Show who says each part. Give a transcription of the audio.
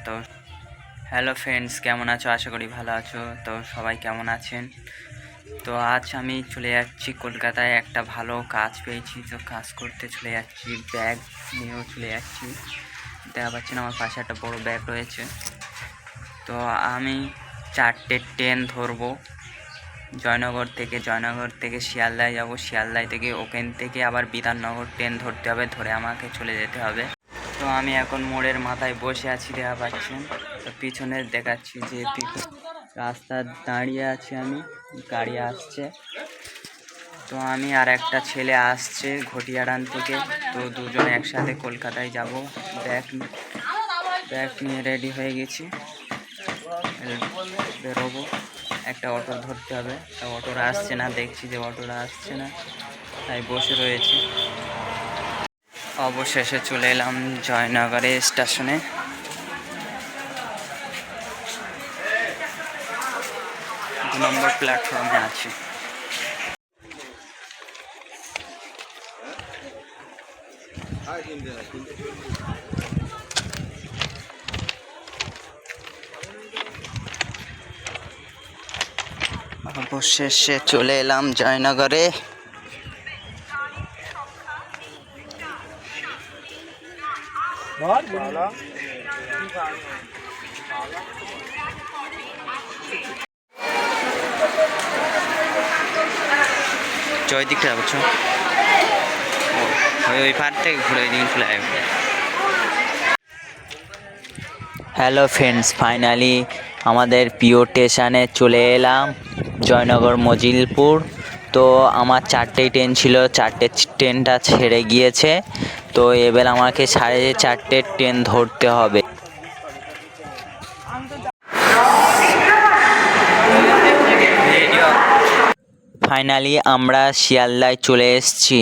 Speaker 1: তো hello friends, কেমন আছো? আশা করি ভালো আছো। তো সবাই কেমন আছেন? তো আজ আমি চলে যাচ্ছি কলকাতায়, একটা ভালো কাজ পেয়েছি, তো কাজ করতে চলে যাচ্ছি। ব্যাগ নিয়েও চলে যাচ্ছি। দেখা পাচ্ছি না, আমার পাশে একটা বড় ব্যাগ রয়েছে। তো আমি 4টে ট্রেন ধরবো। জয়নগর থেকে শিয়ালদায় যাব, শিয়ালদায় থেকে ওখান থেকে আবার বিধাননগর ট্রেন ধরতে হবে, ধরে আমাকে চলে যেতে হবে। তো আমি এখন মোড়ের মাথায় বসে আছি, দেখা পাচ্ছেন। তো পিছনে দেখাচ্ছি যে রাস্তা দাঁড়িয়ে আছি আমি, গাড়ি আসছে। তো আমি আর একটা ছেলে আসছে ঘটিয়াড়ান থেকে। তো দুজনে একসাথে কলকাতায় যাব। ব্যাগ নিয়ে রেডি হয়ে গেছি, বেরোবো। একটা অটো ধরতে হবে, তা অটোরা আসছে না, দেখছি যে অটোরা আসছে না, তাই বসে রয়েছি। অবশেষে চলে এলাম জয়নগরে স্টেশনে। 2 নম্বর প্ল্যাটফর্মে আছি। অবশেষে চলে এলাম জয়নগরে। জয়দিকটা যাচ্ছ, ওই পার থেকে ঘুরে ওই দিন চলে আসবে। হ্যালো ফ্রেন্ডস, ফাইনালি আমাদের প্রিয় স্টেশনে চলে এলাম, জয়নগর মজিলপুর। তো আমার 4টে ট্রেন ছিল, 4টে ট্রেনটা ছেড়ে গিয়েছে। তো এবার আমাকে 4:30 ট্রেন ধরতে হবে। ফাইনালি আমরা শিয়ালদায় চলে এসেছি।